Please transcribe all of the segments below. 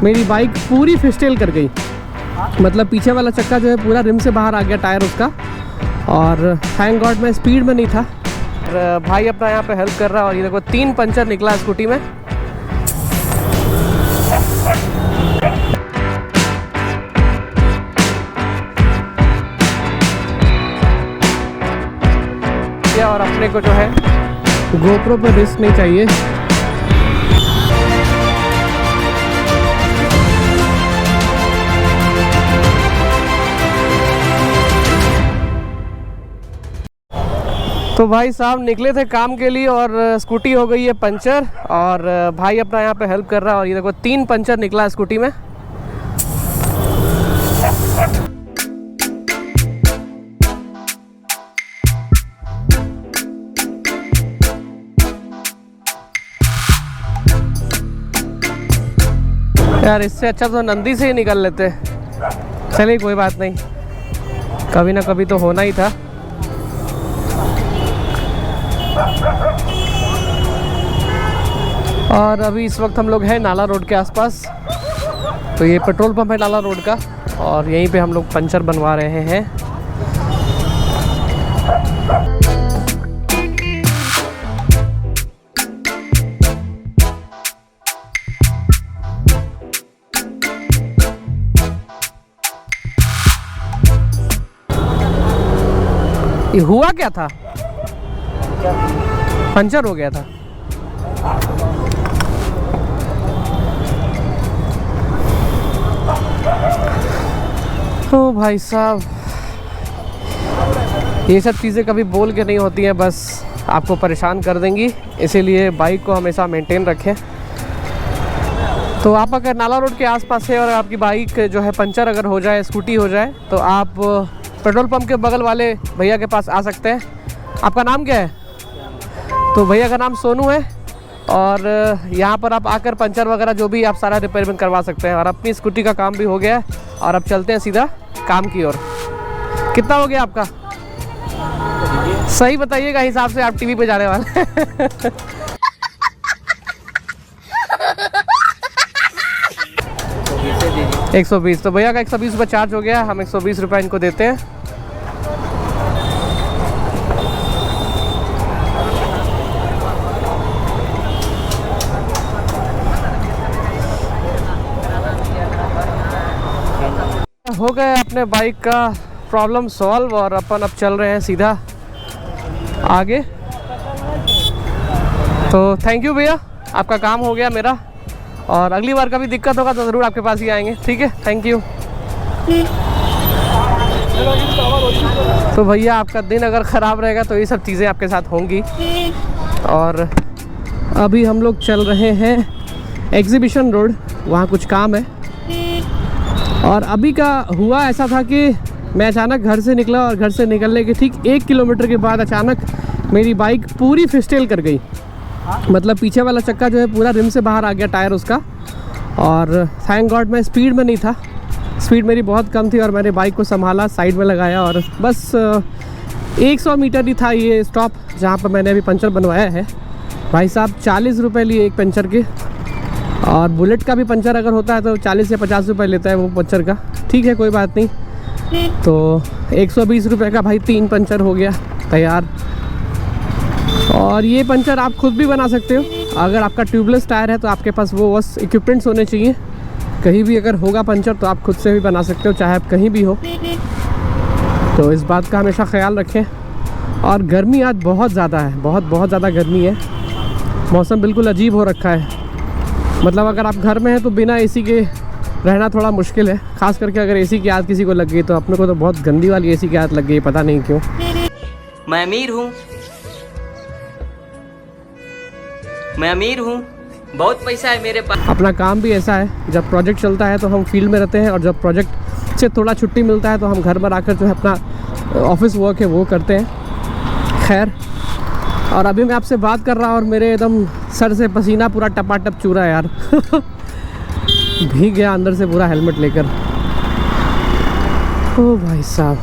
मेरी बाइक पूरी फिस्टेल कर गई। मतलब पीछे वाला चक्का जो है पूरा रिम से बाहर आ गया, टायर उसका। और थैंक गॉड मैं स्पीड में नहीं था। और भाई अपना यहाँ पे हेल्प कर रहा है। और ये देखो 3 पंचर निकला स्कूटी में। और अपने को जो है गोप्रो पे रिस्क नहीं चाहिए। तो भाई साहब निकले थे काम के लिए और स्कूटी हो गई है पंचर। और भाई अपना यहाँ पे हेल्प कर रहा है। और ये देखो 3 पंचर निकला स्कूटी में। यार इससे अच्छा तो नंदी से ही निकल लेते। चलिए कोई बात नहीं, कभी ना कभी तो होना ही था। और अभी इस वक्त हम लोग हैं नाला रोड के आसपास। तो ये पेट्रोल पंप है नाला रोड का और यहीं पे हम लोग पंचर बनवा रहे हैं। ये हुआ क्या था? पंचर हो गया था। तो भाई साहब ये सब चीज़ें कभी बोल के नहीं होती हैं, बस आपको परेशान कर देंगी। इसीलिए बाइक को हमेशा मेंटेन रखें। तो आप अगर नाला रोड के आसपास है और आपकी बाइक जो है पंचर अगर हो जाए, स्कूटी हो जाए, तो आप पेट्रोल पंप के बगल वाले भैया के पास आ सकते हैं। आपका नाम क्या है? तो भैया का नाम सोनू है। और यहाँ पर आप आकर पंचर वगैरह जो भी आप सारा रिपेयरमेंट करवा सकते हैं। और अपनी स्कूटी का काम भी हो गया है और अब चलते हैं सीधा काम की ओर। कितना हो गया आपका? सही बताइएगा, हिसाब से आप टीवी पे जाने वाले। 120। तो भैया का 120 रुपये चार्ज हो गया। हम 120 रुपये इनको देते हैं। हो गए अपने बाइक का प्रॉब्लम सॉल्व और अपन अब चल रहे हैं सीधा आगे। तो थैंक यू भैया, आपका काम हो गया मेरा। और अगली बार कभी दिक्कत होगा तो ज़रूर आपके पास ही आएंगे। ठीक है, थैंक यू। तो भैया आपका दिन अगर ख़राब रहेगा तो ये सब चीज़ें आपके साथ होंगी। और अभी हम लोग चल रहे हैं एग्जीबिशन रोड, वहाँ कुछ काम है। और अभी का हुआ ऐसा था कि मैं अचानक घर से निकला और घर से निकलने के ठीक 1 किलोमीटर के बाद अचानक मेरी बाइक पूरी फिस्टेल कर गई। मतलब पीछे वाला चक्का जो है पूरा रिम से बाहर आ गया, टायर उसका। और थैंक गॉड मैं स्पीड में नहीं था। स्पीड मेरी बहुत कम थी और मैंने बाइक को संभाला, साइड में लगाया और बस 100 मीटर ही था ये स्टॉप जहाँ पर मैंने अभी पंचर बनवाया है। भाई साहब 40 रुपये लिए एक पंचर के। और बुलेट का भी पंचर अगर होता है तो 40 या 50 रुपये लेता है वो पंचर का। ठीक है, कोई बात नहीं। तो 120 रुपये का भाई 3 पंचर हो गया तैयार। और ये पंचर आप खुद भी बना सकते हो। अगर आपका ट्यूबलेस टायर है तो आपके पास वो बस इक्विपमेंट्स होने चाहिए। कहीं भी अगर होगा पंचर तो आप खुद से भी बना सकते हो, चाहे आप कहीं भी हो। तो इस बात का हमेशा ख्याल रखें। और गर्मी आज बहुत ज़्यादा है, बहुत ज़्यादा गर्मी है। मौसम बिल्कुल अजीब हो रखा है। मतलब अगर आप घर में हैं तो बिना एसी के रहना थोड़ा मुश्किल है। ख़ास करके अगर एसी की आदत किसी को लग गई तो अपने को तो बहुत गंदी वाली एसी की आदत लग गई, पता नहीं क्यों। मैं अमीर हूँ, मैं अमीर हूँ, बहुत पैसा है मेरे पास। अपना काम भी ऐसा है, जब प्रोजेक्ट चलता है तो हम फील्ड में रहते हैं और जब प्रोजेक्ट से थोड़ा छुट्टी मिलता है तो हम घर पर आकर जो है अपना ऑफिस वर्क है वो करते हैं। खैर, और अभी मैं आपसे बात कर रहा हूँ और मेरे एकदम सर से पसीना पूरा टपाटप चू रहा है यार। भीग गया अंदर से पूरा हेलमेट लेकर। ओ भाई साहब।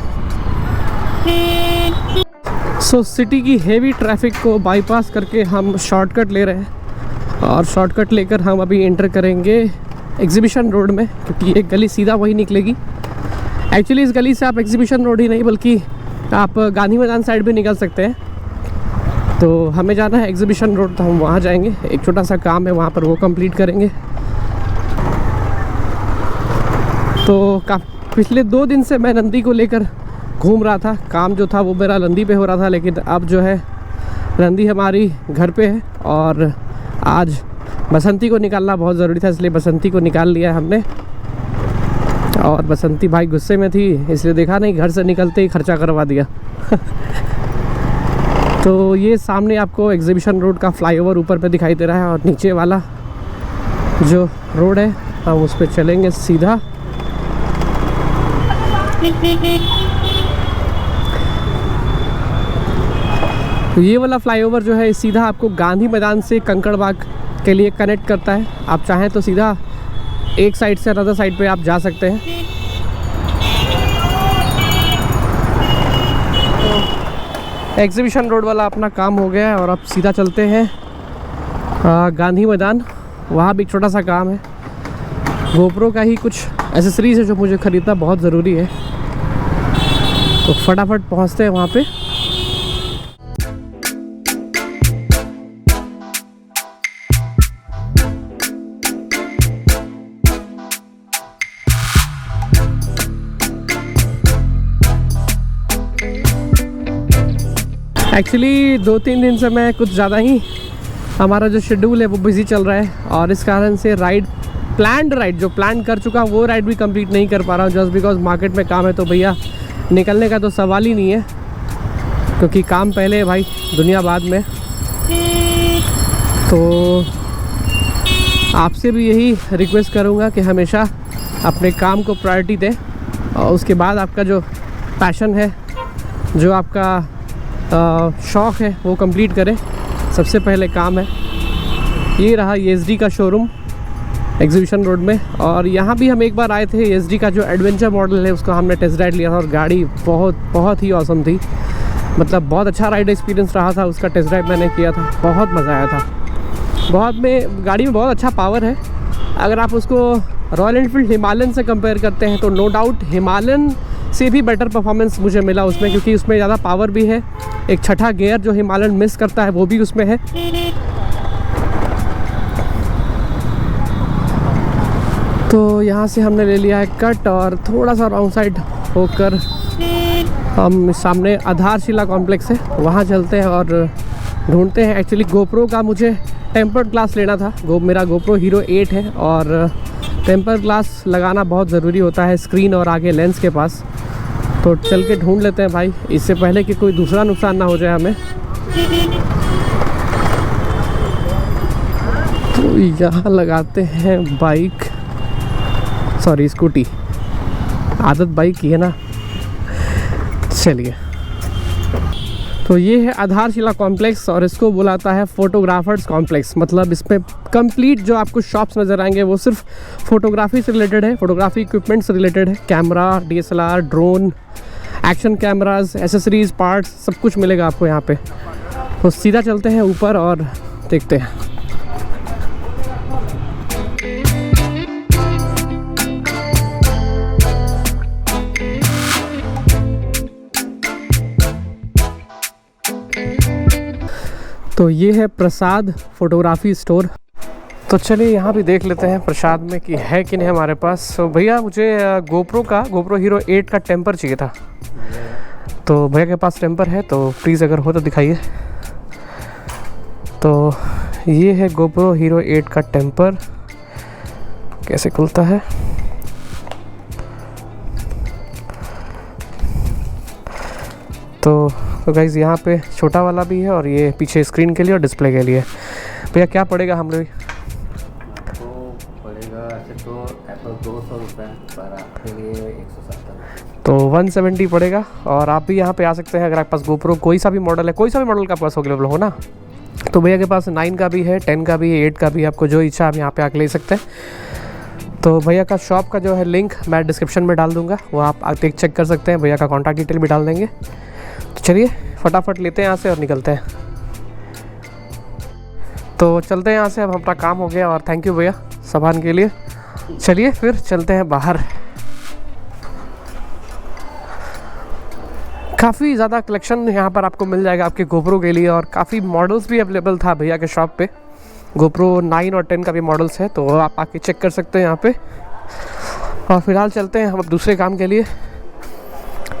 सो सिटी की हेवी ट्रैफिक को बाईपास करके हम शॉर्टकट ले रहे हैं और शॉर्टकट लेकर हम अभी एंटर करेंगे एग्जीबिशन रोड में, क्योंकि एक गली सीधा वही निकलेगी। एक्चुअली इस गली से आप एग्जीबिशन रोड ही नहीं बल्कि आप गांधी मैदान साइड भी निकल सकते हैं। तो हमें जाना है एग्जीबिशन रोड, तो हम वहाँ जाएंगे। एक छोटा सा काम है वहाँ पर, वो कंप्लीट करेंगे। तो पिछले 2 दिन से मैं नंदी को लेकर घूम रहा था। काम जो था वो मेरा नंदी पे हो रहा था, लेकिन अब जो है नंदी हमारी घर पे है और आज बसंती को निकालना बहुत ज़रूरी था, इसलिए बसंती को निकाल लिया हमने। और बसंती भाई गुस्से में थी, इसलिए देखा नहीं, घर से निकलते ही खर्चा करवा दिया। तो ये सामने आपको एग्जीबिशन रोड का फ्लाईओवर ऊपर पे दिखाई दे रहा है और नीचे वाला जो रोड है हम उस पर चलेंगे सीधा। तो ये वाला फ्लाईओवर जो है सीधा आपको गांधी मैदान से कंकड़बाग के लिए कनेक्ट करता है। आप चाहें तो सीधा एक साइड से अनदर साइड पे आप जा सकते हैं। तो एग्जीबिशन रोड वाला अपना काम हो गया है और अब सीधा चलते हैं गांधी मैदान। वहाँ भी एक छोटा सा काम है, गोप्रो का ही कुछ एसेसरीज है जो मुझे ख़रीदना बहुत ज़रूरी है। तो फटाफट पहुँचते हैं वहाँ पे। एक्चुअली 2-3 दिन से मैं कुछ ज़्यादा ही, हमारा जो शेड्यूल है वो बिज़ी चल रहा है और इस कारण से प्लान्ड राइड जो प्लान कर चुका वो राइड भी कंप्लीट नहीं कर पा रहा हूँ, जस्ट बिकॉज मार्केट में काम है। तो भैया निकलने का तो सवाल ही नहीं है, क्योंकि काम पहले है भाई, दुनिया बाद में। तो आपसे भी यही रिक्वेस्ट करूँगा कि हमेशा अपने काम को प्रायोरिटी दें और उसके बाद आपका जो पैशन है, जो आपका शौक़ है वो कंप्लीट करें। सबसे पहले काम है। ये रहा ESD का शोरूम एग्जीबिशन रोड में, और यहाँ भी हम एक बार आए थे। ESD का जो एडवेंचर मॉडल है उसको हमने टेस्ट राइड लिया था और गाड़ी बहुत ही ऑसम थी। मतलब बहुत अच्छा राइड एक्सपीरियंस रहा था। उसका टेस्ट ड्राइव मैंने किया था, बहुत मज़ा आया था। गाड़ी में बहुत अच्छा पावर है। अगर आप उसको रॉयल एनफील्ड हिमालयन से कंपेयर करते हैं तो नो डाउट हिमालयन से भी बेटर परफॉर्मेंस मुझे मिला उसमें, क्योंकि उसमें ज़्यादा पावर भी है। एक छठा गियर जो हिमालयन मिस करता है वो भी उसमें है। तो यहाँ से हमने ले लिया है कट और थोड़ा सा रॉन्ग साइड होकर हम सामने आधारशिला कॉम्प्लेक्स है वहाँ चलते हैं और ढूंढते हैं। एक्चुअली गोप्रो का मुझे टेम्पर्ड ग्लास लेना था। मेरा गोप्रो हीरो 8 है और टेम्पर्ड ग्लास लगाना बहुत ज़रूरी होता है स्क्रीन और आगे लेंस के पास। तो चल के ढूंढ लेते हैं भाई, इससे पहले कि कोई दूसरा नुकसान ना हो जाए हमें। तो यहाँ लगाते हैं स्कूटी। आदत बाइक की है ना। चलिए, तो ये है आधारशिला कॉम्प्लेक्स और इसको बुलाता है फोटोग्राफर्स कॉम्प्लेक्स। मतलब इसमें कंप्लीट जो आपको शॉप्स नज़र आएंगे वो सिर्फ फोटोग्राफी से रिलेटेड है, फोटोग्राफी इक्विपमेंट से रिलेटेड है। Camera, DSLR, drone, action cameras, accessories, parts, सब कुछ मिलेगा आपको यहाँ पे। तो सीधा चलते हैं ऊपर और देखते हैं। तो ये है प्रसाद फोटोग्राफी स्टोर। तो चलिए यहाँ भी देख लेते हैं प्रसाद में कि है कि नहीं हमारे पास। तो भैया मुझे गोप्रो हीरो 8 का टेम्पर चाहिए था। तो भैया के पास टेम्पर है तो प्लीज़ अगर हो तो दिखाइए। तो ये है गोप्रो हीरो 8 का टेम्पर, कैसे खुलता है। तो गाइज़ यहाँ पे छोटा वाला भी है और ये पीछे स्क्रीन के लिए और डिस्प्ले के लिए। भैया क्या पड़ेगा हम लोग? तो 170 पड़ेगा। और आप भी यहाँ पे आ सकते हैं अगर आपके पास गोप्रो कोई सा भी मॉडल है, कोई सा भी मॉडल का पास अवेलेबल हो ना। तो भैया के पास 9 का भी है, 10 का भी है, 8 का भी है। आपको जो इच्छा आप यहाँ पे आके ले सकते हैं। तो भैया का शॉप का जो है लिंक मैं डिस्क्रिप्शन में डाल दूँगा, वो आप आके चेक कर सकते हैं। भैया का कॉन्टैक्ट डिटेल भी डाल देंगे। तो चलिए फटाफट लेते हैं यहाँ से और निकलते हैं। तो चलते हैं यहाँ से, अब अपना काम हो गया। और थैंक यू भैया सामान के लिए। चलिए फिर चलते हैं बाहर। काफ़ी ज़्यादा कलेक्शन यहाँ पर आपको मिल जाएगा आपके गोप्रो के लिए, और काफ़ी मॉडल्स भी अवेलेबल था भैया के शॉप पे। गोप्रो 9 और 10 का भी मॉडल्स है, तो आप आके चेक कर सकते हैं यहाँ पे। और फिलहाल चलते हैं हम अब दूसरे काम के लिए।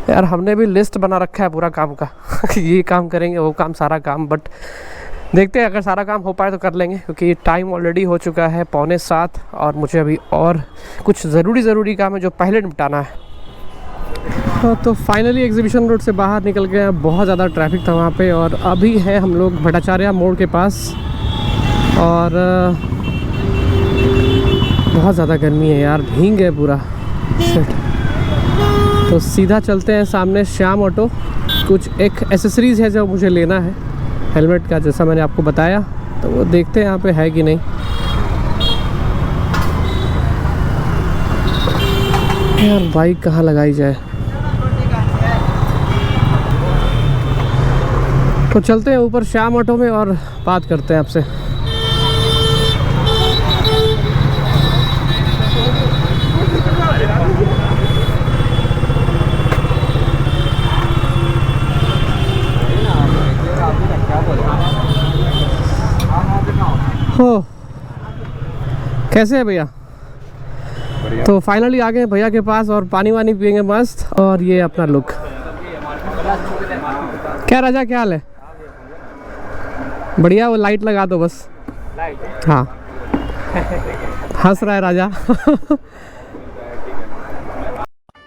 यार हमने भी लिस्ट बना रखा है पूरा काम का ये काम करेंगे, वो काम, सारा काम, बट देखते हैं अगर सारा काम हो पाए तो कर लेंगे, क्योंकि टाइम ऑलरेडी हो चुका है 6:45 और मुझे अभी और कुछ ज़रूरी काम है जो पहले निपटाना है। तो फाइनली एग्जीबिशन रोड से बाहर निकल गए। बहुत ज़्यादा ट्रैफिक था वहाँ पे, और अभी है हम लोग भट्टाचार्य मोड़ के पास, और बहुत ज़्यादा गर्मी है यार, भीग है पूरा। तो सीधा चलते हैं सामने श्याम ऑटो। कुछ एक एसेसरीज़ है जो मुझे लेना है हेलमेट का, जैसा मैंने आपको बताया, तो वो देखते हैं यहाँ पे है कि नहीं। यार बाइक कहाँ लगाई जाए, तो चलते हैं ऊपर श्याम ऑटो में और बात करते हैं आपसे। हो कैसे है भैया? तो फाइनली आ गए भैया के पास और पानी वानी पियेंगे मस्त। और ये अपना लुक। क्या राजा, क्या हाल है? बढ़िया। वो लाइट लगा दो बस। हाँ हंस रहा है राजा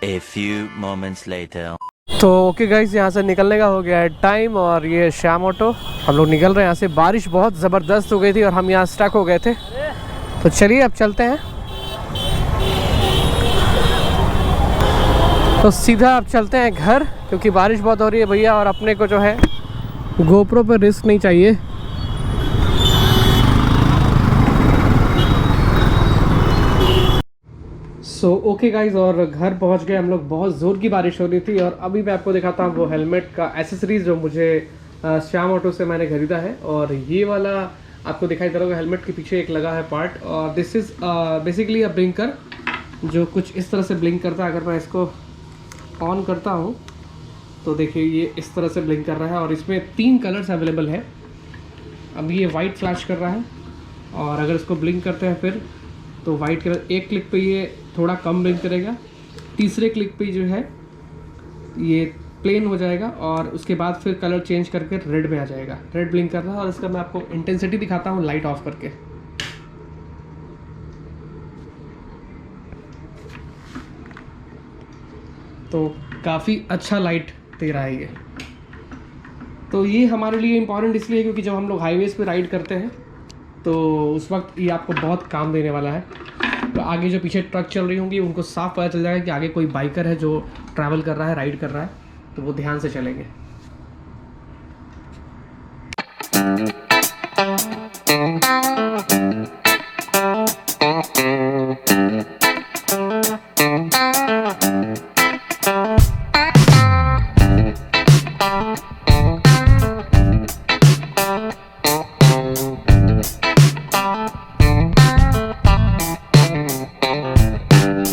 A few moments later. तो ओके गाइस, यहाँ से निकलने का हो गया है टाइम, और ये श्याम ऑटो हम लोग निकल रहे हैं यहाँ से। बारिश बहुत ज़बरदस्त हो गई थी और हम यहाँ स्टक हो गए थे, तो चलिए अब चलते हैं। तो सीधा अब चलते हैं घर, क्योंकि बारिश बहुत हो रही है भैया, और अपने को जो है गोप्रो पर रिस्क नहीं चाहिए। सो ओके गाइज, और घर पहुंच गए हम लोग। बहुत ज़ोर की बारिश हो रही थी, और अभी मैं आपको दिखाता हूँ वो हेलमेट का एसेसरीज जो मुझे श्याम ऑटो से मैंने खरीदा है। और ये वाला आपको दिखाई दे रहा होगा, हेलमेट के पीछे एक लगा है पार्ट, और this is basically a blinker, जो कुछ इस तरह से ब्लिंक करता है। अगर मैं इसको ऑन करता हूँ तो देखिए ये इस तरह से ब्लिंक कर रहा है, और इसमें 3 कलर्स अवेलेबल है। अभी ये वाइट फ्लैश कर रहा है, और अगर इसको ब्लिंक करते हैं फिर तो वाइट कलर, एक क्लिक पे ये थोड़ा कम ब्लिंक करेगा, तीसरे क्लिक पे जो है ये प्लेन हो जाएगा, और उसके बाद फिर कलर चेंज करके रेड में आ जाएगा। रेड ब्लिंक कर रहा है, और इसका मैं आपको इंटेंसिटी दिखाता हूँ लाइट ऑफ करके। तो काफ़ी अच्छा लाइट दे रहा है ये। तो ये हमारे लिए इम्पॉर्टेंट इसलिए है क्योंकि जब हम लोग हाईवेज़ पे राइड करते हैं तो उस वक्त ये आपको बहुत काम देने वाला है। तो आगे जो पीछे ट्रक चल रही होंगी उनको साफ पता चल जाएगा कि आगे कोई बाइकर है जो ट्रैवल कर रहा है, राइड कर रहा है, तो वो ध्यान से चलेंगे।